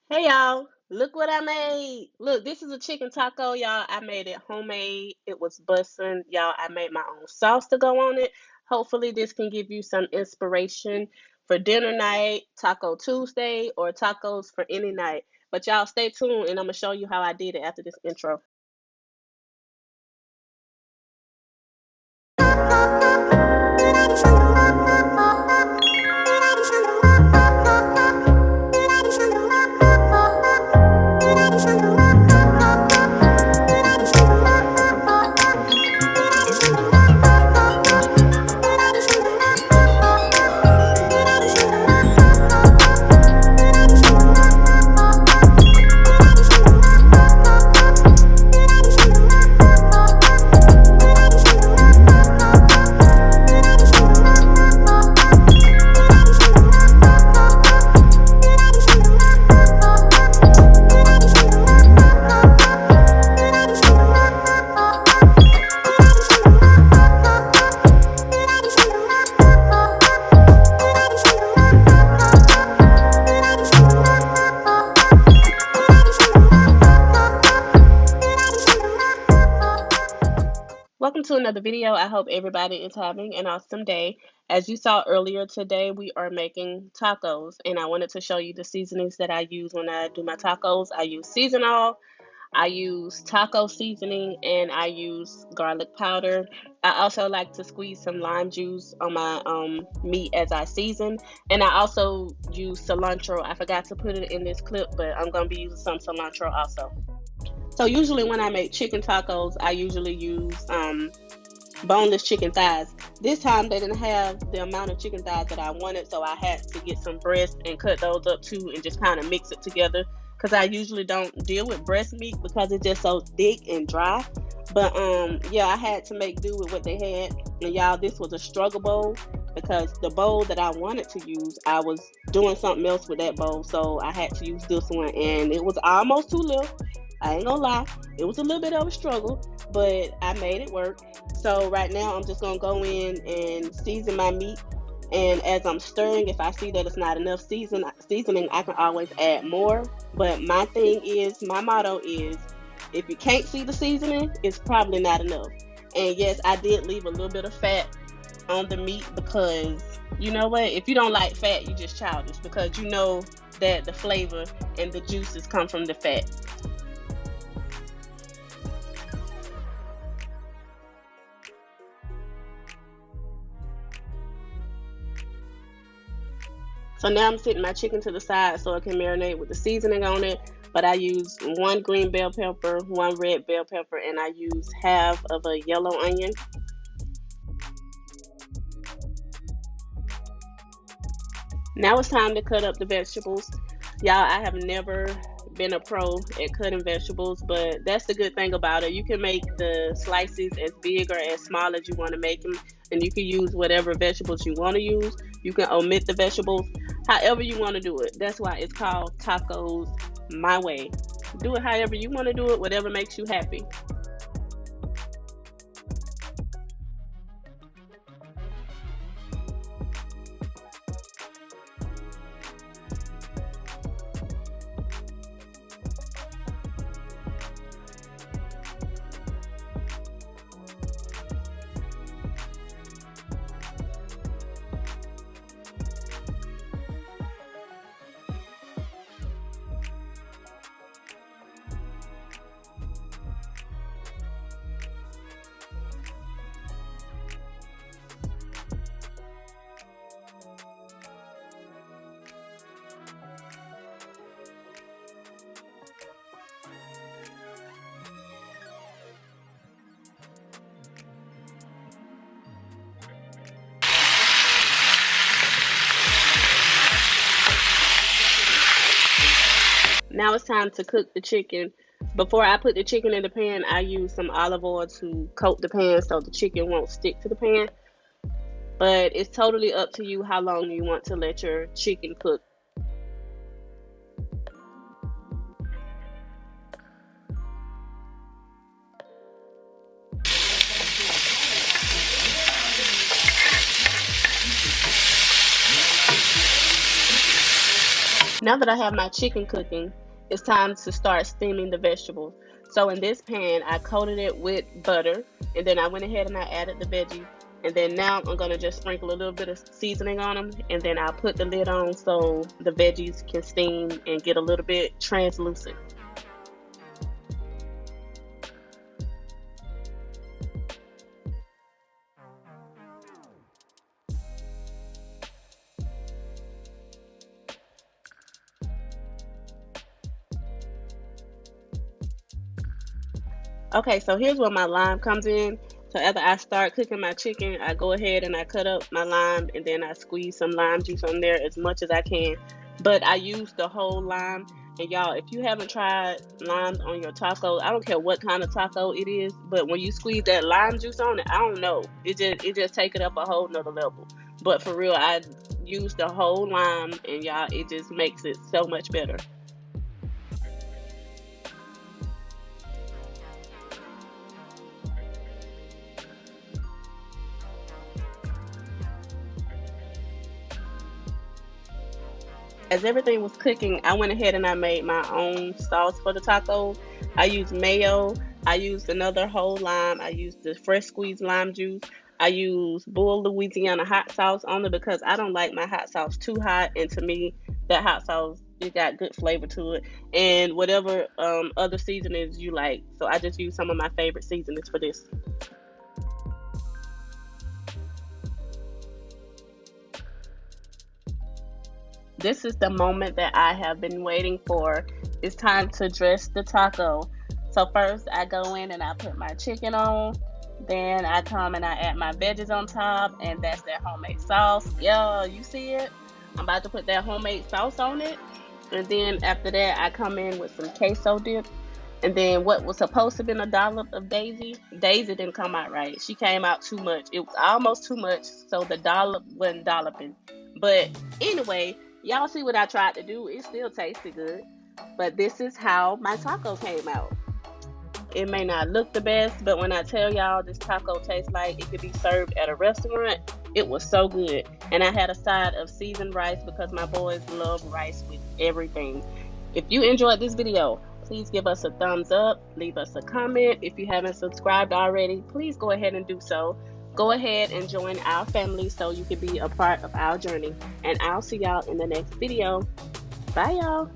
Hey y'all, look what I made. Look, this is a chicken taco, y'all. I made it homemade. It was bussin', y'all. I made my own sauce to go on it. Hopefully, this can give you some inspiration for dinner night, Taco Tuesday, or tacos for any night. But y'all stay tuned and I'm gonna show you how I did it after this intro. Welcome to another video. I hope everybody is having an awesome day. As you saw earlier today, we are making tacos, and I wanted to show you the seasonings that I use when I do my tacos. I use seasonal, I use taco seasoning, and I use garlic powder. I also like to squeeze some lime juice on my meat as I season, and I also use cilantro. I forgot to put it in this clip, but I'm going to be using some cilantro also. So usually when I make chicken tacos, I usually use boneless chicken thighs. This time they didn't have the amount of chicken thighs that I wanted, so I had to get some breast and cut those up too and just kind of mix it together because I usually don't deal with breast meat because it's just so thick and dry. But yeah, I had to make do with what they had. And y'all, this was a struggle bowl because the bowl that I wanted to use, I was doing something else with that bowl, so I had to use this one, and it was almost too little. I ain't gonna lie, it was a little bit of a struggle, but I made it work. So right now I'm just gonna go in and season my meat. And as I'm stirring, if I see that it's not enough seasoning, I can always add more. But my thing is, my motto is, if you can't see the seasoning, it's probably not enough. And yes, I did leave a little bit of fat on the meat because you know what? If you don't like fat, you just childish because you know that the flavor and the juices come from the fat. So now I'm setting my chicken to the side so it can marinate with the seasoning on it. But I use one green bell pepper, one red bell pepper, and I use half of a yellow onion. Now it's time to cut up the vegetables. Y'all, I have never been a pro at cutting vegetables, but that's the good thing about it. You can make the slices as big or as small as you want to make them, and you can use whatever vegetables you want to use. You can omit the vegetables, however you want to do it. That's why it's called tacos my way. Do it however you want to do it, whatever makes you happy. Now it's time to cook the chicken. Before I put the chicken in the pan, I use some olive oil to coat the pan so the chicken won't stick to the pan. But it's totally up to you how long you want to let your chicken cook. Now that I have my chicken cooking, it's time to start steaming the vegetables. So in this pan, I coated it with butter, and then I went ahead and I added the veggies. And then now I'm gonna just sprinkle a little bit of seasoning on them, and then I'll put the lid on so the veggies can steam and get a little bit translucent. Okay, so here's where my lime comes in. So after I start cooking my chicken, I go ahead and I cut up my lime, and then I squeeze some lime juice on there as much as I can. But I use the whole lime. And y'all, if you haven't tried limes on your taco, I don't care what kind of taco it is, but when you squeeze that lime juice on it, I don't know. It just take it up a whole nother level. But for real, I use the whole lime, and y'all, it just makes it so much better. As everything was cooking, I went ahead and I made my own sauce for the tacos. I used mayo. I used another whole lime. I used the fresh squeezed lime juice. I used Bull Louisiana hot sauce only because I don't like my hot sauce too hot, and to me, that hot sauce it got good flavor to it. And whatever other seasonings you like. So I just used some of my favorite seasonings for this. This is the moment that I have been waiting for. It's time to dress the taco. So first I go in and I put my chicken on. Then I come and I add my veggies on top, and that's that homemade sauce. Yeah, you see it? I'm about to put that homemade sauce on it. And then after that I come in with some queso dip. And then what was supposed to be a dollop of Daisy didn't come out right. She came out too much. It was almost too much, so the dollop wasn't dolloping. But anyway, y'all see what I tried to do. It still tasted good. But this is how my taco came out. It may not look the best, but when I tell y'all this taco tastes like it could be served at a restaurant, it was so good. And I had a side of seasoned rice because my boys love rice with everything. If you enjoyed this video, please give us a thumbs up, leave us a comment. If you haven't subscribed already, please go ahead and do so. Go ahead and join our family so you can be a part of our journey. And I'll see y'all in the next video. Bye, y'all.